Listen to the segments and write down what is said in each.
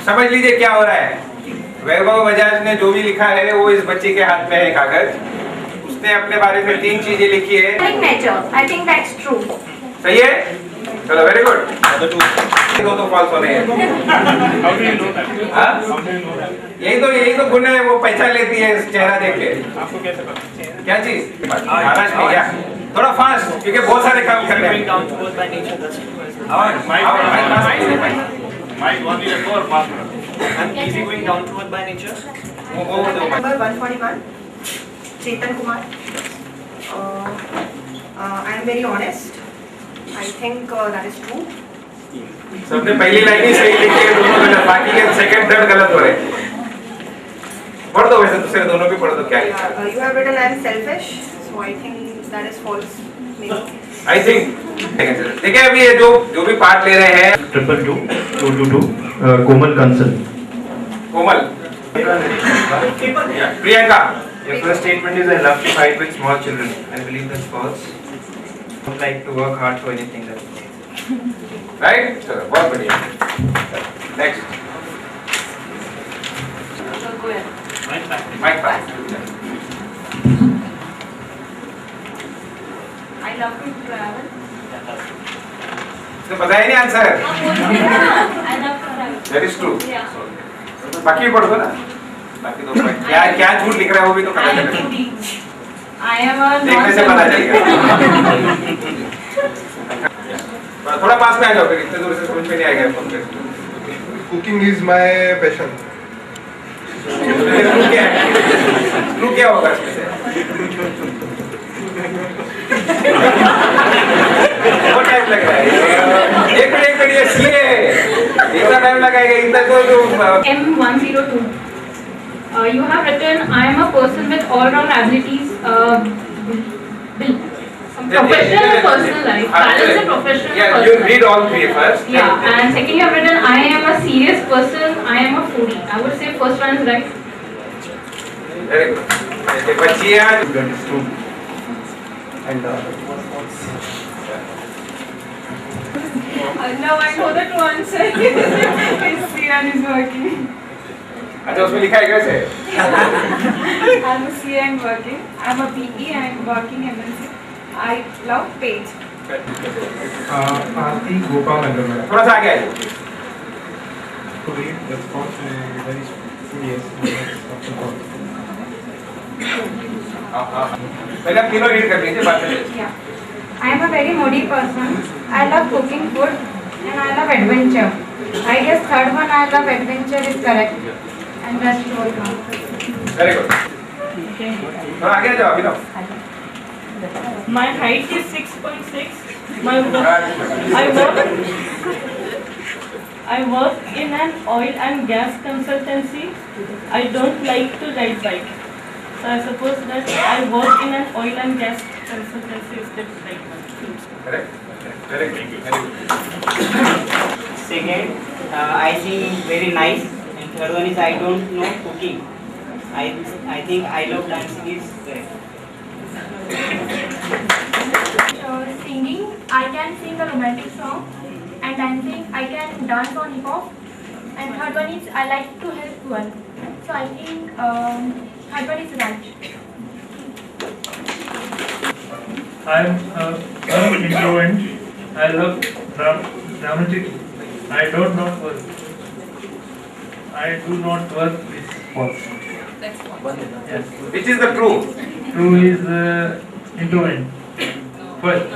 समझ लीजिए क्या हो रहा है। वैभव बजाज ने जो भी लिखा है वो इस बच्चे के हाथ में है कागज। उसने अपने बारे में 3 चीजें लिखी है। I think that's true. सही है, चलो वेरी गुड। दो फॉल्स होने हैं। यही तो गुण है, वो पहचान लेती है चेहरा देख के। आपको कैसे पता? क्या चीज? महाराज में क्या? थोड़ा फास्ट, क्योंकि बहुत सारे काम करने हैं। Might only the core part. Easy going down to earth by nature. Number 141, Chetan Kumar. I am very honest. I think that is true. सबने पहली लाइन ही सही लिखी है, दोनों गलत, बाकी के सेकंड थर्ड गलत हो रहे हैं। पढ़ दो, वैसे दूसरे दोनों भी पढ़ दो। क्या लिखा है? You have written I am selfish, so I think that is false. Maybe. I think देखिए अभी ये जो भी पार्ट ले रहे हैं। 222 कोमल कंसल। कोमल, Priyanka. Your first statement is I love to fight with small children. I believe that's false. I don't like to work hard for anything that. Right, चलो बहुत बढ़िया। Next mic pass. I love to travel. तो पता ही नहीं answer. I love to travel. That is true. Yeah. बाकी पढ़ दो ना, बाकी दो पॉइंट। क्या झूठ लिख रहा है वो भी तो पता चलेगा। I am a देखने से पता चलेगा। थोड़ा पास में आ जाओ, फिर इतने दूर से समझ में नहीं आएगा फोन पे। Cooking is my passion. True क्या होगा इसमें से? बहुत टाइम लग रहा है। एक मिनट ये इसलिए इतना टाइम लगाएगा, इतना तो M102. You have written, I am a person with all-round abilities. Professional and personal life. Balance the professional Yeah, and you personal read life. all three first. Yeah, and second you have written, I am a serious person. I am a foodie. I would say first one is right. Very good. बच्चियाँ That is true. And Now I know the true answer. His CN is working. अच्छा उसमें लिखा है कैसे? I'm a CN working. I'm a PE and I'm working MNC. I love page. Aarti Gopal Agarwal. थोड़ा सा आगे आइए। That's false. That is yes. पहले आप तीनों रीड कर लीजिए, बाद में Yeah. I am a very moody person. I love cooking food and I love adventure. I guess third one, I love adventure, is correct. And rest all wrong. Very good. थोड़ा आगे आ जाओ अभी ना। My height is 6.6. I work in an oil and gas consultancy. I don't like to ride bike. So I suppose that I work in an oil and gas consultancy is the right one. Correct. Very good. Very good. Second, I sing very nice. And third one is I don't know cooking. I think I love dancing is correct. Singing, I can sing a romantic song. And dancing, I can dance on hip hop. And third one is I like to help one. So I think third one is right. I am an introvert. I love dramatic. I don't not work. I do not work with false. Yes. Which is the true? True is introvert. First.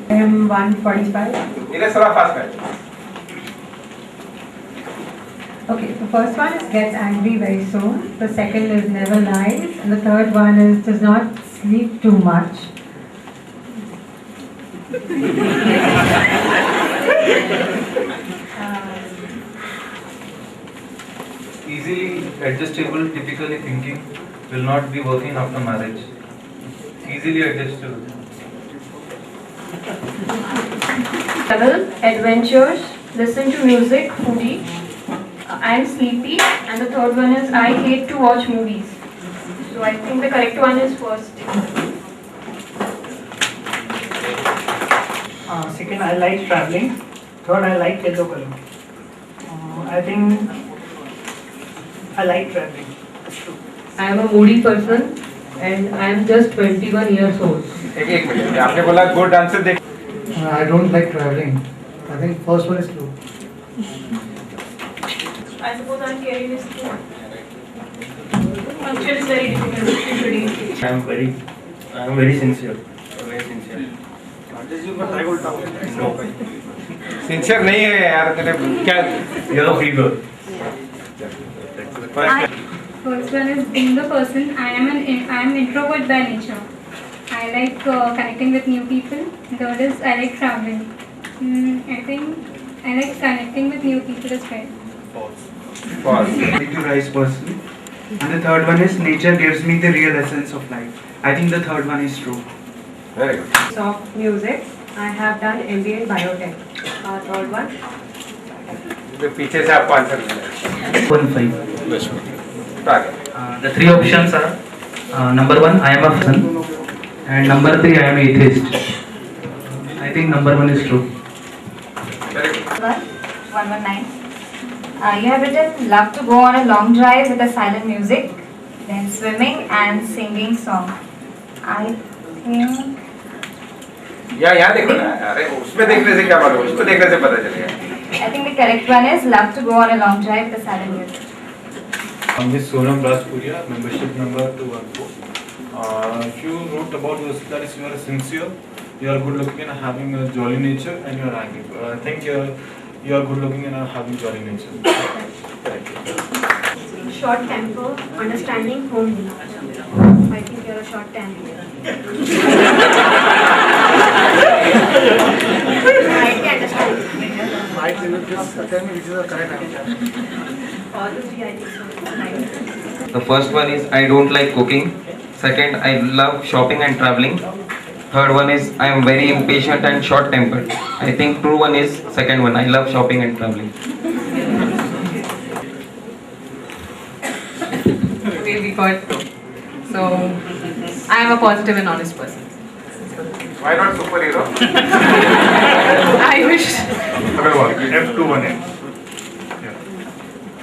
M145. इधर थोड़ा fast में। Okay, the first one is gets angry very soon. The second is never lies, and the third one is does not sleep too much. Easily adjustable, typically thinking, will not be working after marriage. Easily adjustable. Travel, adventures, listen to music, foodie. I am sleepy, and the third one is I hate to watch movies. So I think the correct one is first. Second, I like traveling. Third, I like yellow color. I think I like traveling. That's true. I am a moody person and I am just 21 years old. एक minute आपने बोला good answer देख I don't like traveling. I think first one is true. I suppose I'm caring is true. Punctual is very difficult to read. I am very sincere. Very sincere. Sincere नहीं है यार तेरे क्या You are a free girl. First one is being the person. I am introvert by nature. I like connecting with new people. Third is I like traveling. I think I like connecting with new people as well. False. I like to rise personally. And the third one is nature gives me the real essence of life. I think the third one is true. Very good. Soft music. I have done MBA in biotech. Third one. तो पीछे से आपको answer मिलेगा 1.5. The three options are number 1 I am a fan and number 3 I am atheist. I think number 1 is true. Very good. 119. You have written love to go on a long drive with a silent music, then swimming and singing song. I think यहाँ देखो ना अरे उसमें देखने से क्या मालूम उसको देखने से पता चलेगा the correct one is love to go on a long drive with a silent music. Miss Sonam Rajpuria, membership number 214. You wrote about yourself that is you are sincere, you are good looking and having a jolly nature, and you are angry. I think you are good looking and having jolly nature. Short temper, understanding, homely. I think you are a short temper. I can understand. Right, you just tell me which is the correct answer. All the three I think so. The first one is I don't like cooking. Second, I love shopping and traveling. Third one is I am very impatient and short-tempered. I think true one is second one. I love shopping and traveling. We got two. So I am a positive and honest person. Why not superhero? I wish. F21.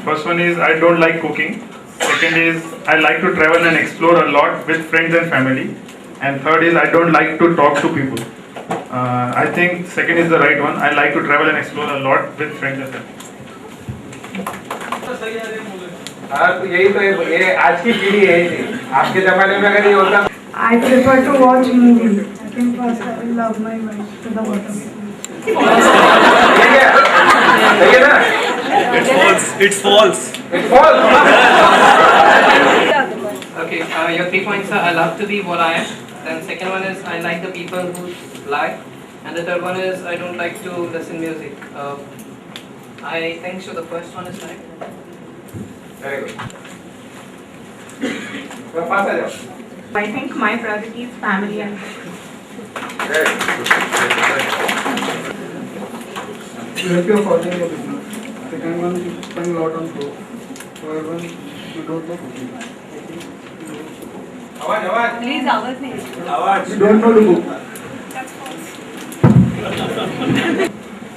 First one is I don't like cooking. Second is I like to travel and explore a lot with friends and family. And third is I don't like to talk to people. I think second is the right one. I like to travel and explore a lot with friends and family. हाँ तो यही तो ये आज की पीढ़ी है ही आपके जमाने में अगर ये होता I prefer to watch movie. I think first I will love my wife to the bottom. सही है ना? It's false. It's false. It's false. Okay, your 3 points are I love to be what I am. Then second one is I like the people who lie. And the third one is I don't like to listen music. I think so the first one is right. Very good. तो पास आ जाओ. I think my priority is family and Very good. You have your following your business. Second one, you spend a lot on growth. Third one, you don't know cooking. आवाज. please आवाज नहीं. You don't know to cook.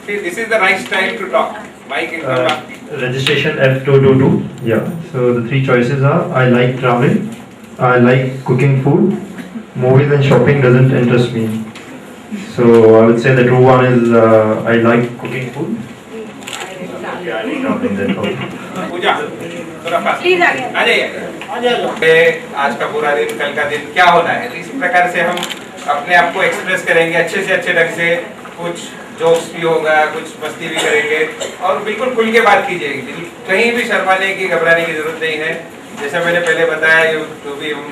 See, this is the right time to talk. Mike in the back. Registration F222. Yeah. So the three choices are I like traveling, I like cooking food, movies and shopping doesn't interest me. So I would say the true one is I like cooking food. Yeah, I like traveling then. Okay. पूजा थोड़ा पास. Please आ जाइए. आज का पूरा दिन कल का दिन क्या होना है इसी प्रकार से हम अपने आप को एक्सप्रेस करेंगे अच्छे से अच्छे ढंग से कुछ जोक्स भी होगा कुछ मस्ती भी करेंगे और बिल्कुल खुल के बात कीजिएगी कहीं भी शर्माने की घबराने की जरूरत नहीं है जैसा मैंने पहले बताया जो भी हम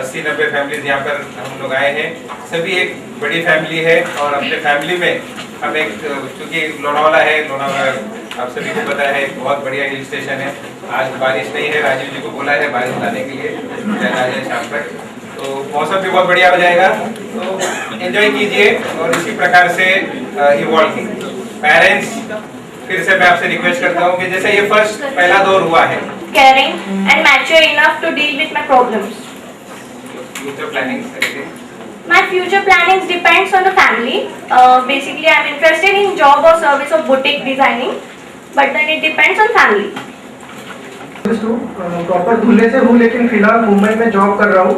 80-90 फैमिलीज यहाँ पर हम लोग आए हैं सभी एक बड़ी फैमिली है और अपने फैमिली में हम एक क्योंकि लोनावाला है लोनावाला आप सभी को पता है बहुत बढ़िया हिल स्टेशन है आज बारिश नहीं है राजीव जी को बोला है बारिश लाने के लिए आज शाम तक तो मौसम भी बहुत बढ़िया हो जाएगा तो एंजॉय कीजिए और इसी प्रकार से इवॉल्व कीजिए पेरेंट्स फिर से मैं आपसे रिक्वेस्ट करता हूँ कि जैसे ये फर्स्ट पहला दौर हुआ है caring and mature enough to deal with my problems. Future planning My future plannings depends on the family. Basically, I'm interested in job or service of boutique designing, but then it depends on family. Proper धुले से हूँ, लेकिन फिलहाल मुंबई में job कर रहा हूँ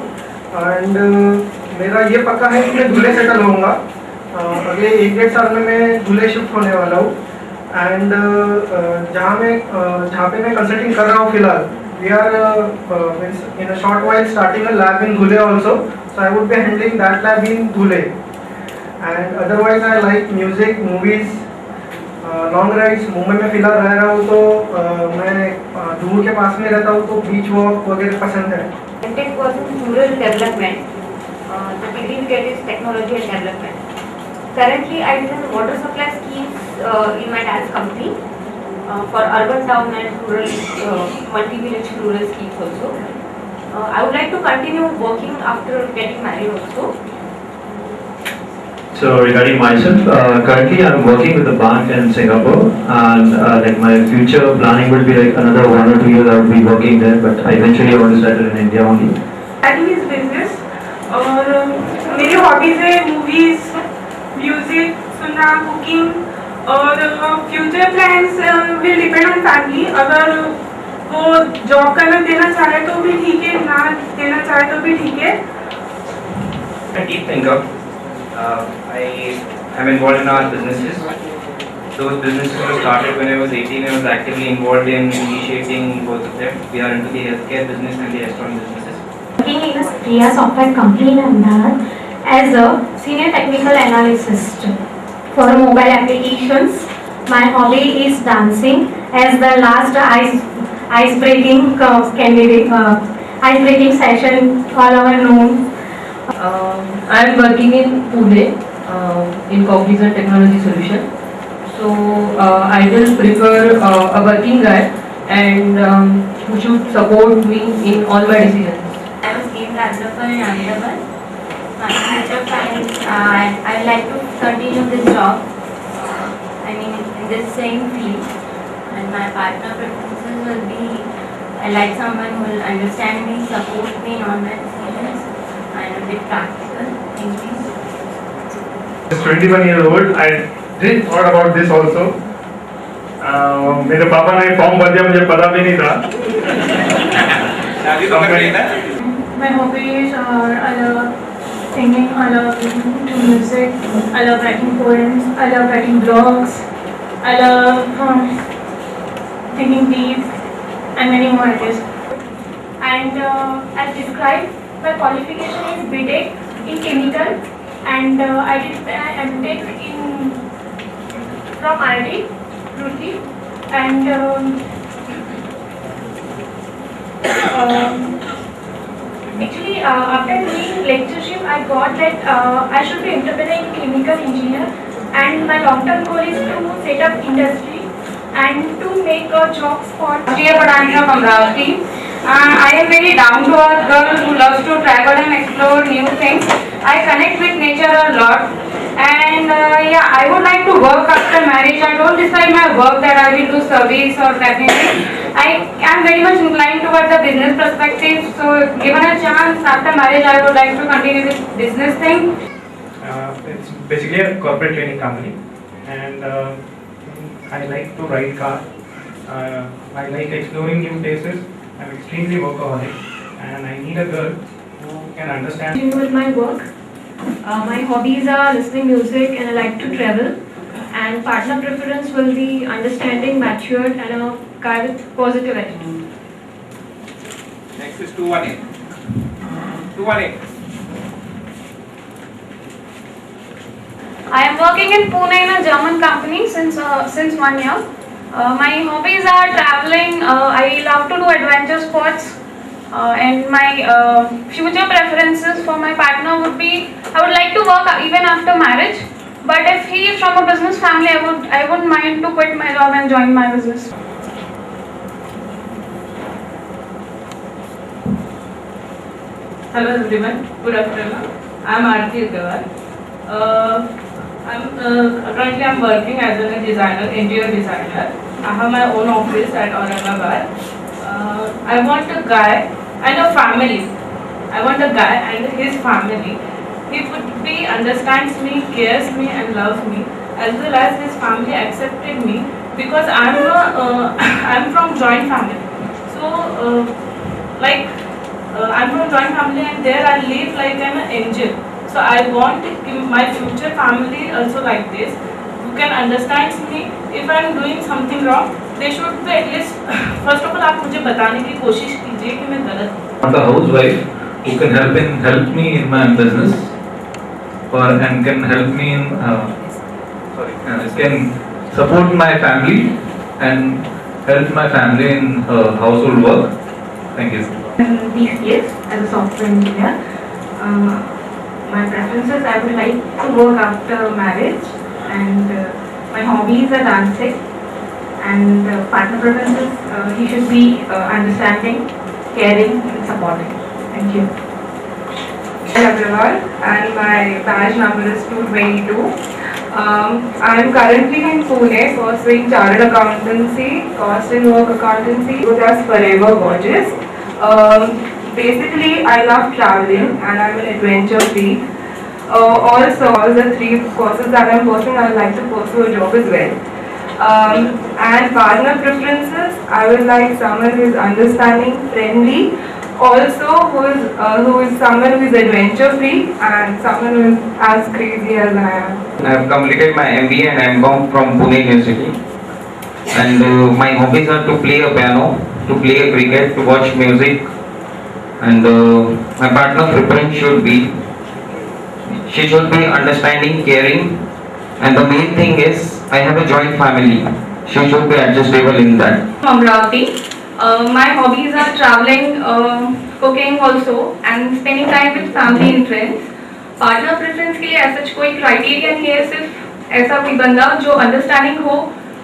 and मेरा ये पक्का है कि मैं धुले सेटल होऊंगा। अगले 1-1.5 साल में मैं धुले शिफ्ट होने वाला हूँ एंड जहाँ पे मैं कंसल्टिंग कर रहा हूँ फिलहाल, we are in a short while starting a lab in Dhule also, so I would be handling that lab in Dhule. And otherwise I like music, movies, long rides. Mumbai में फिलहाल रह रहा हूँ तो मैं दूर के पास में रहता हूँ तो बीच वॉक वगैरह पसंद है। Tech was in rural development. The degree we get is technology and development. Currently, I design water supply schemes in my dad's company for urban town and rural multi-village rural schemes also. I would like to continue working after getting married also. So regarding myself, currently I'm working with a bank in Singapore, and like my future planning would be like another 1 or 2 years I would be working there, but I eventually want to settle in India only. Starting is business और मेरी hobbies है movies, music सुनना, cooking और future plans will depend on family. अगर वो job करना देना चाहे तो भी ठीक है, ना देना चाहे तो भी ठीक है। A deep thinker. I am involved in our businesses. Those businesses were started when I was 18. I was actively involved in initiating both of them. We are into the healthcare business and the restaurant businesses. Working in a Priya software company in Ahmedabad as a senior technical analyst for mobile applications. My hobby is dancing. As the last ice breaking session all are known. I am working in Pune in Cognizant Technology Solution. So I will prefer a working guy and who should support me in all my decisions. I was game developer in Ahmedabad. My future plans, I would like to continue this job. I mean in this same field. And my partner preferences will be, I like someone who will understand me, support me in all my decisions. And a bit practical thinking. Just 21 years old. I did thought about this also. मेरे पापा ने form भर दिया, मुझे पता भी नहीं था। शादी तो कर रही है ना? My hobbies are I love singing, I love listening to music, I love writing poems, I love writing blogs, I love thinking deep, and many more it is. And as described, my qualification is BTech in chemical, and I did my MTech from IIT Roorkee, and actually after doing lectureship I got that I should be entrepreneur in chemical engineer, and my long-term goal is to set up industry and to make a job for Padania Kamravati. I am very down-to-earth girl who loves to travel and explore new things. I connect with nature a lot, and yeah, I would like to work after marriage. I don't decide my work that I will do service or technical. I am very much inclined towards the business perspective. So, given a chance after marriage, I would like to continue this business thing. It's basically a corporate training company, and I like to ride car. I like exploring new places. I'm extremely workaholic, and I need a girl who can understand. With my work, my hobbies are listening music and I like to travel. And partner preference will be understanding, matured, and a guy with positive attitude. Next is 218. 218. I am working in Pune in a German company since 1 year. My hobbies are traveling. I love to do adventure sports, and my future preferences for my partner would be I would like to work even after marriage. But if he is from a business family, I wouldn't mind to quit my job and join my business. Hello everyone, good afternoon. I am Aarti Agarwal. Currently I'm working as a designer, interior designer. I have my own office at Aurangabad. I want a guy and a family. I want a guy and his family. he would be understands me, cares me, and loves me, as well as his family accepted me because I'm from joint family. So I'm from joint family, and there I live like an angel. So I want my future family also like this, who can understand me. If I am doing something wrong, they should be at least first of all आप मुझे बताने की कोशिश कीजिए कि मैं गलत हूँ. The housewife who can help me in my business, and can help me in can support my family and help my family in household work. Thank you. These years as a software engineer, my preferences, I would like to work after marriage, and my hobbies are dancing, and partner preferences, he should be understanding, caring, and supporting. Thank you. Hello everyone, and my badge number is 222. I am currently in Pune pursuing chartered accountancy, cost and work accountancy with us Forever Gorgeous. Basically, I love traveling and I'm an adventure freak. Also, all the 3 courses that I'm pursuing, I would like to pursue a job as well. And partner preferences, I would like someone who is understanding, friendly, also who is someone who is adventure freak and someone who is as crazy as I am. I have completed my MBA and M.Com from Pune University. And my hobbies are to play a piano, to play a cricket, to watch music. And my partner preference should be, she should be understanding, caring, and the main thing is I have a joint family. She should be adjustable in that. Amravati. My hobbies are traveling, cooking also, and spending time with family and friends. Partner preference के लिए ऐसा कोई criteria नहीं है, सिर्फ ऐसा कोई बंदा जो understanding हो,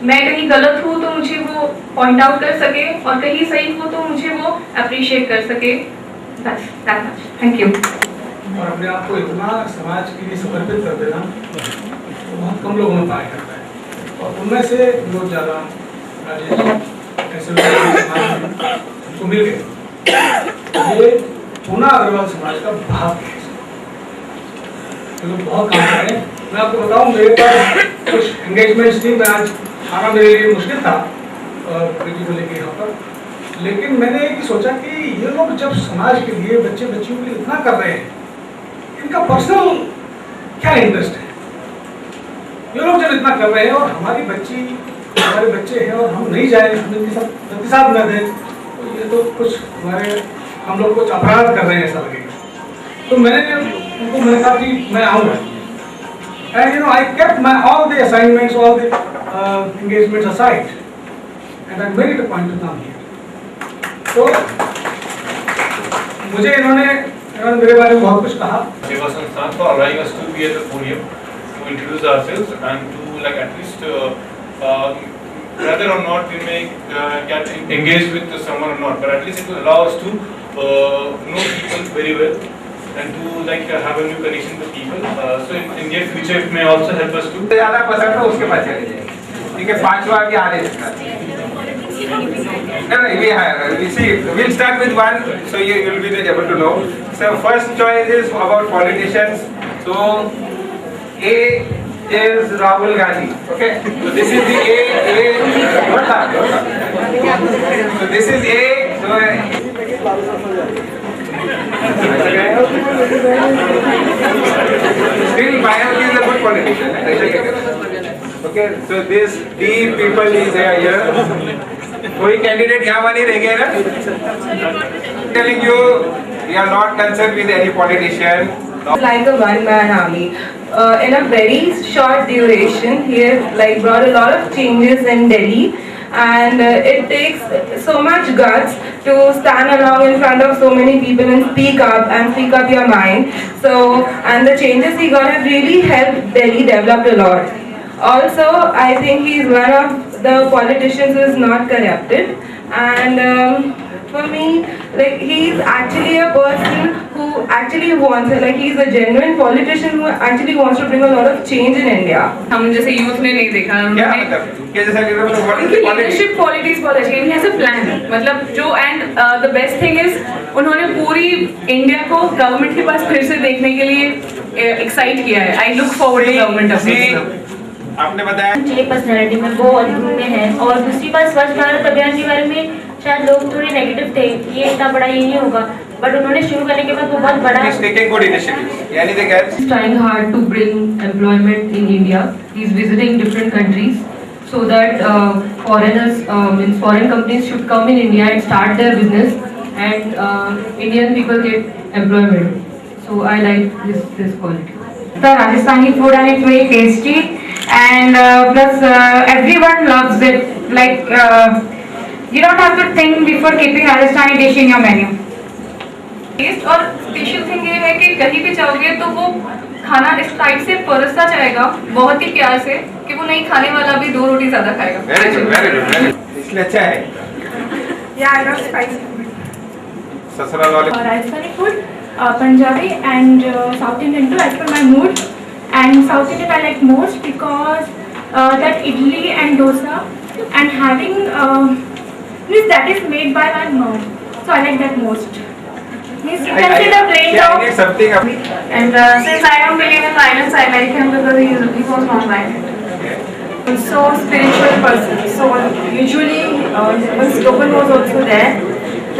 मैं कहीं गलत हूँ तो मुझे वो point out कर सके और कहीं सही हो तो मुझे वो appreciate कर सके. That's that much. Thank you. और अपने आप को इतना समाज के लिए समर्पित कर देना तो बहुत कम लोगों में पाया जाता है, और उनमें से जो ज़्यादा ऐसे लोग उनको मिल गए. ये पूना अग्रवाल समाज का भाग है, तो बहुत काम है. मैं आपको बताऊं, मेरे पास कुछ एंगेजमेंट्स थी, मैं आज आना मेरे लिए मुश्किल था बेटी को लेके यहाँ पर, लेकिन मैंने एक सोचा कि ये लोग जब समाज के लिए, बच्चे बच्चियों के लिए इतना कर रहे हैं, इनका पर्सनल क्या इंटरेस्ट है. ये लोग जब इतना कर रहे हैं और हमारे बच्चे हैं और हम नहीं जाए, हम इनके साथ प्रतिसाद न दें, तो ये तो कुछ हम लोग कुछ अपराध कर रहे हैं ऐसा लगेगा. तो मैंने कहा कि मैं आऊँगा. And I kept all the assignments, all the engagements aside, and I made it a point to come here. तो मुझे इन्होंने मेरे बारे में बहुत कुछ कहा. सेवा संस्थान for allowing us to be at the podium to introduce ourselves and to at least whether or not we may get engaged with someone or not, but at least it will allow us to know people very well and to have a new connection with people. So in near future it may also help us to. ज़्यादा पसंद है उसके बाद चले जाएंगे. ठीक है, 5 बार के आने देना. No, we'll start with one, so you will be able to know. So first choice is about politicians. So A is Rahul Gandhi. Okay, so this is the A. So this is A. So still Mayur is a good politician. Okay, so this D people is here. कोई candidate यहाँ नहीं रह गया ना? Telling you, we are not concerned with any politician. Like a one-man army. In a very short duration, he has brought a lot of changes in Delhi, and it takes so much guts to stand along in front of so many people and speak up your mind. So, and the changes he got have really helped Delhi develop a lot. Also, I think he is one of the politicians who is not corrupted, and for me, he is actually a person who actually wants, he is a genuine politician who actually wants to bring a lot of change in India. हम जैसे youth ने नहीं देखा, leadership qualities बहुत अच्छी हैं. He has a plan. मतलब जो and the best thing is उन्होंने पूरी इंडिया को गवर्नमेंट के पास फिर से देखने के लिए एक्साइट किया है. I look forward to government updates. आपने बताया ये पर्सनैलिटी में वो उनमें है. और दूसरी बात, स्वच्छ भारत अभियान के बारे में शायद लोग थोड़े नेगेटिव थे, ये इतना बड़ा ये नहीं होगा, बट उन्होंने शुरू करने के बाद वो बहुत बड़ा. anything else? He's trying hard to bring employment in India. He's visiting different countries so that foreigners, means foreign companies should come in India and start their business, and Indian people get employment. So I like this quality. The Rajasthani food, and it's very tasty, and plus everyone loves it. Like you don't have to think before keeping Rajasthani dish in your menu. Taste और special thing ये है कि कहीं भी जाओगे तो वो खाना इस टाइप से परोसा जाएगा बहुत ही प्यार से कि वो नहीं खाने वाला भी 2 रोटी ज्यादा खाएगा. Very good. इसलिए अच्छा है. Yeah, I love spicy food. ससुराल वाले. Rajasthani food, Punjabi and South Indian too, as per my mood. And South Indian I like most because that idli and dosa, and having means that is made by my mom, so I like that most. Means you can see the plate of. I need something. And since I don't believe in violence, I like him because he was non-violent. So spiritual person. So usually one slogan was also there.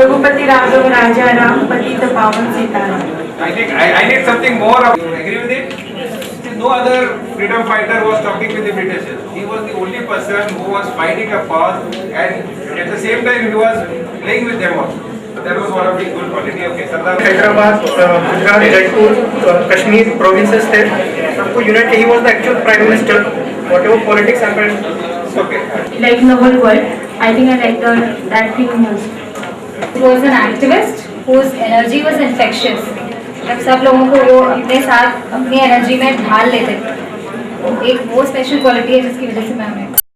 Raghupati Raghav Raja Ram Patita Pavan Sitaram. I think I need something more. You agree with it? No other freedom fighter was talking with the Britishers. He was the only person who was fighting a cause, and at the same time he was playing with them also. So that was one of the good quality. Okay, Sardar. Hyderabad, Gujarat, Jaipur, Kashmir provinces थे. सबको unite. He was the actual prime minister. Whatever politics happened. It's okay. Like in the whole world, I think I like that thing most. He was an activist whose energy was infectious. जब सब लोगों को वो अपने साथ अपनी energy में ढाल लेते थे, एक वो स्पेशल क्वालिटी है जिसकी वजह से मैं